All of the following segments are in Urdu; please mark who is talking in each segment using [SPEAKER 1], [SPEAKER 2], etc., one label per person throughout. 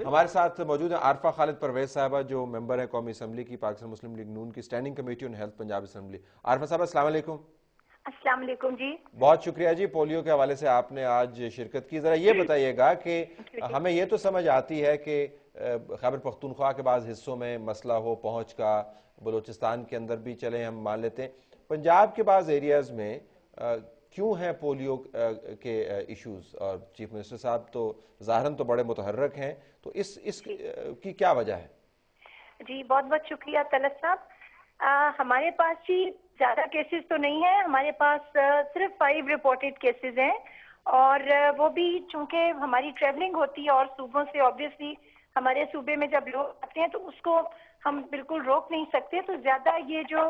[SPEAKER 1] ہمارے ساتھ موجود ہیں عارفہ خالد پرویز صاحبہ جو ممبر ہیں قومی اسمبلی کی پاکستان مسلم لیگ نون کی standing committee on health Punjab assembly. Arifa صاحبہ السلام علیکم.
[SPEAKER 2] السلام علیکم جی.
[SPEAKER 1] بہت شکریہ جی, پولیو کے حوالے سے آپ نے آج شرکت کی. ذرا یہ بتائیے گا کہ ہمیں یہ تو سمجھ آتی ہے کہ خیبر پختونخوا کے بعض حصوں میں مسئلہ ہو پہنچ کا, بلوچستان کے اندر بھی چلیں ہم مان لیتے ہیں, پنجاب کے بعض ایریاز میں کیوں ہیں پولیو کے ایشوز, اور چیف منسٹر صاحب تو ظاہراً تو بڑے متحرک ہیں, تو اس کی کیا وجہ ہے؟
[SPEAKER 2] جی بہت بہت شکریہ طلعت صاحب. ہمارے پاس جی زیادہ کیسز تو نہیں ہیں, ہمارے پاس صرف 5 رپورٹڈ کیسز ہیں, اور وہ بھی چونکہ ہماری ٹریولنگ ہوتی ہے اور صوبوں سے آبویسلی ہمارے صوبے میں جب لوگ آتے ہیں تو اس کو ہم بالکل روک نہیں سکتے, تو زیادہ یہ جو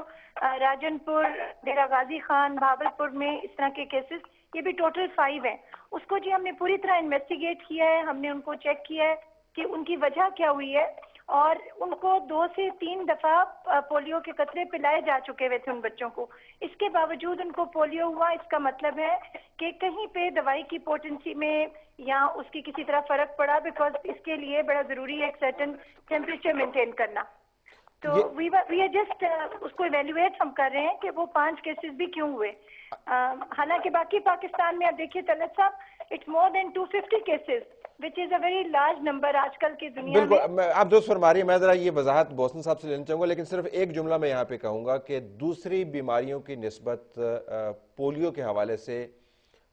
[SPEAKER 2] راجن پور, ڈیرہ غازی خان, بھاولپور میں اس طرح کے کیسز, یہ بھی ٹوٹل 5 ہیں. اس کو جی ہم نے پوری طرح انویسٹیگیٹ کیا ہے, ہم نے ان کو چیک کیا ہے کہ ان کی وجہ کیا ہوئی ہے, اور ان کو 2 سے 3 دفعہ پولیو کے قطرے پلائے جا چکے ہوئے تھے ان بچوں کو. اس کے باوجود ان کو پولیو ہوا, اس کا مطلب ہے کہ کہیں پہ دوائی کی پوٹنسی میں یا اس کی کسی طرح فرق پڑا, بیکاز اس کے لیے بڑا ضروری ہے ایک سرٹن ٹیمپریچر مینٹین کرنا. تو وی آر جسٹ اس کو ایویلویٹ ہم کر رہے ہیں کہ وہ 5 کیسز بھی کیوں ہوئے. حالانکہ باقی پاکستان میں آپ دیکھیے طلعت صاحب, it's more than 250 cases which is a very large number آج کل کی دنیا میں.
[SPEAKER 1] بالکل آپ درست فرما رہی ہیں. میں ذرا یہ وضاحت بوسن صاحب سے لینا چاہوں گا, لیکن صرف ایک جملہ میں یہاں پہ کہوں گا کہ دوسری بیماریوں کی نسبت پولیو کے حوالے سے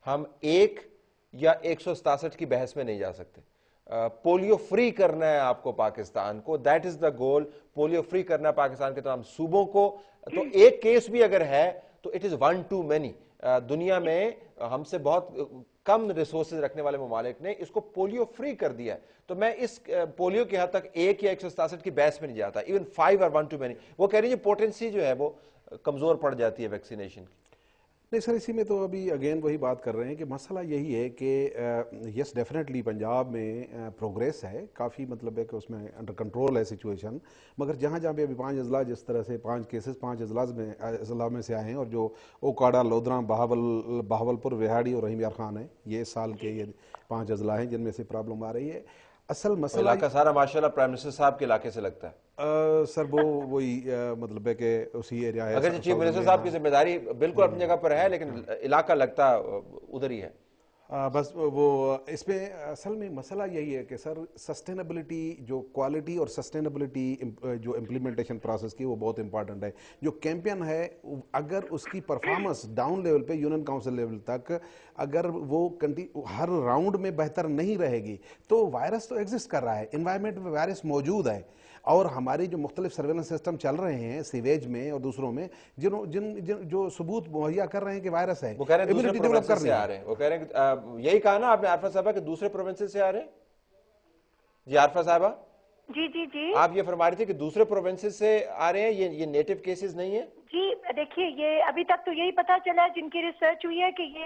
[SPEAKER 1] ہم 1 یا 167 کی بحث میں نہیں جا سکتے. پولیو فری کرنا ہے آپ کو پاکستان کو, that is the goal. Polio free کرنا ہے پاکستان کے تمام صوبوں کو. تو ایک کیس بھی اگر ہے تو اٹ از 1 too many. دنیا میں ہم سے بہت کم ریسورسز رکھنے والے ممالک نے اس کو پولیو فری کر دیا ہے. تو میں اس پولیو کی حد تک 1 یا 167 کی بحث میں نہیں جاتا. ایون 5 اور 1 too many. وہ کہہ رہی ہے پوٹنسی جو ہے وہ کمزور پڑ جاتی ہے ویکسینیشن کی.
[SPEAKER 3] نہیں سر, اسی میں تو ابھی اگین وہی بات کر رہے ہیں کہ مسئلہ یہی ہے کہ یس ڈیفینیٹلی پنجاب میں پروگریس ہے کافی, مطلب ہے کہ اس میں انڈر کنٹرول ہے سچویشن, مگر جہاں جہاں پہ ابھی 5 اضلاع جس طرح سے 5 کیسز 5 اضلاع میں سے آئے ہیں, اور جو اوکاڑا, لودھراں, بہاولپور, وہاڑی اور رحیم یار خان ہیں, یہ اس سال کے یہ 5 اضلاع ہیں جن میں سے پرابلم آ رہی ہے. اصل مسئلہ
[SPEAKER 1] علاقہ سارا ماشاءاللہ پرائم منسٹر صاحب کے علاقے سے لگتا ہے.
[SPEAKER 3] سر وہی مطلب ہے کہ اسی ایریا ہے.
[SPEAKER 1] اگر چیف منسٹر صاحب کی ذمہ داری بالکل اپنی جگہ پر ہے, لیکن علاقہ لگتا ادھر ہی ہے.
[SPEAKER 3] بس وہ اس میں اصل میں مسئلہ یہی ہے کہ سر سسٹینیبلٹی, جو کوالٹی اور سسٹینیبلٹی جو امپلیمنٹیشن پروسیس کی وہ بہت امپارٹنٹ ہے. جو کیمپین ہے اگر اس کی پرفارمنس ڈاؤن لیول پہ یونین کاؤنسل لیول تک اگر وہ ہر راؤنڈ میں بہتر نہیں رہے گی تو وائرس تو ایگزسٹ کر رہا ہے, انوائرمنٹ میں وائرس موجود ہے, اور ہماری جو مختلف سرویلنس سسٹم چل رہے ہیں سیویج میں اور دوسروں میں جو ثبوت مہیا کر رہے ہیں کہ وائرس ہے,
[SPEAKER 1] وہ کہہ رہے ہیں دوسرے پروونسز سے آ رہے ہیں. وہ کہہ رہے ہیں یہی کہا نا آپ نے عارفہ صاحبہ کہ دوسرے پروونسز سے آ رہے ہیں. جی عارفہ صاحبہ,
[SPEAKER 2] جی جی جی
[SPEAKER 1] آپ یہ فرما رہی تھی کہ دوسرے پروونسز سے آ رہے ہیں, یہ نیٹو کیسز نہیں ہیں.
[SPEAKER 2] جی دیکھیے, یہ ابھی تک تو یہی پتا چلا ہے جن کی ریسرچ ہوئی ہے کہ یہ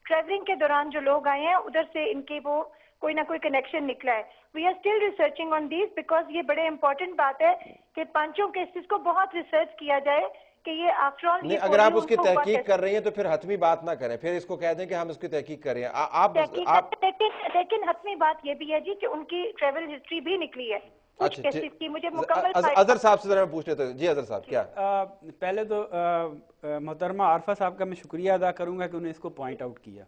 [SPEAKER 2] ٹریولنگ کے دوران جو لوگ آئے ہیں ادھر سے ان کے وہ کوئی نہ کوئی کنیکشن نکلا ہے. We are still researching on this, because یہ بڑے امپورٹنٹ بات ہے کہ 5 کیسز کو بہت ریسرچ کیا جائے کہ یہ آفٹر آل.
[SPEAKER 1] نہیں, اگر آپ اس کی تحقیق کر رہی ہیں تو پھر حتمی بات نہ کریں, پھر اس کو کہہ دیں کہ ہم اس کی تحقیق کر رہے ہیں.
[SPEAKER 2] لیکن حتمی بات یہ بھی ہے جی کہ ان کی ٹریول ہسٹری بھی نکلی ہے کچھ کیسز کی. مجھے مکمل
[SPEAKER 1] اظہر صاحب سے ذرا پوچھ لیتے ہیں. جی اظہر صاحب, کیا
[SPEAKER 4] پہلے تو محترمہ عارفہ صاحب کا میں شکریہ ادا کروں گا کہ انہوں نے اس کو پوائنٹ آؤٹ کیا.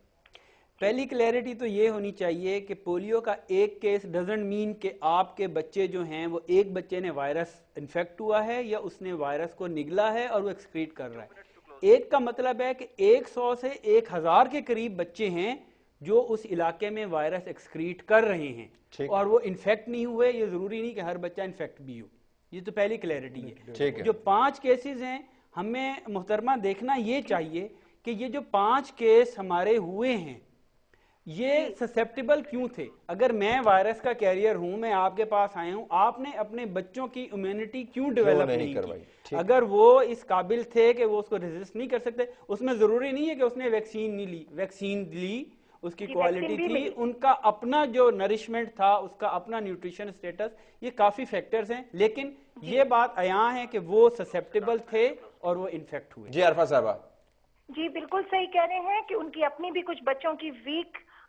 [SPEAKER 4] پہلی کلیئرٹی تو یہ ہونی چاہیے کہ پولیو کا ایک کیس ڈزنٹ مین کہ آپ کے بچے جو ہیں وہ ایک بچے نے وائرس انفیکٹ ہوا ہے یا اس نے وائرس کو نگلا ہے اور وہ ایکسکریٹ کر رہا ہے. ایک کا مطلب ہے کہ 100 سے 1000 کے قریب بچے ہیں جو اس علاقے میں وائرس ایکسکریٹ کر رہے ہیں, اور وہ انفیکٹ نہیں ہوئے. یہ ضروری نہیں کہ ہر بچہ انفیکٹ بھی ہو. یہ تو پہلی کلیئرٹی ہے. جو 5 کیسز ہیں, ہمیں محترمہ دیکھنا یہ چاہیے کہ یہ جو 5 کیس ہمارے ہوئے ہیں یہ سسیپٹیبل کیوں تھے. اگر میں وائرس کا کیریئر ہوں, میں آپ کے پاس آیا ہوں, آپ نے اپنے بچوں کی امیونٹی کیوں ڈیولپ نہیں کی؟ اگر وہ اس قابل تھے کہ وہ اس کو ریزسٹ نہیں کر سکتے, اس میں ضروری نہیں ہے کہ اس نے ویکسین نہیں لی. ویکسین لی, اس کی کوالٹی تھی, ان کا اپنا جو نرشمنٹ تھا, اس کا اپنا نیوٹریشن سٹیٹس, یہ کافی فیکٹرز ہیں. لیکن یہ بات عیاں ہے کہ وہ سسیپٹیبل تھے اور وہ انفیکٹ ہوئے.
[SPEAKER 1] جی عارفہ صاحبہ.
[SPEAKER 2] جی بالکل صحیح کہہ رہے ہیں کہ ان کی اپنی بھی کچھ بچوں کی ویک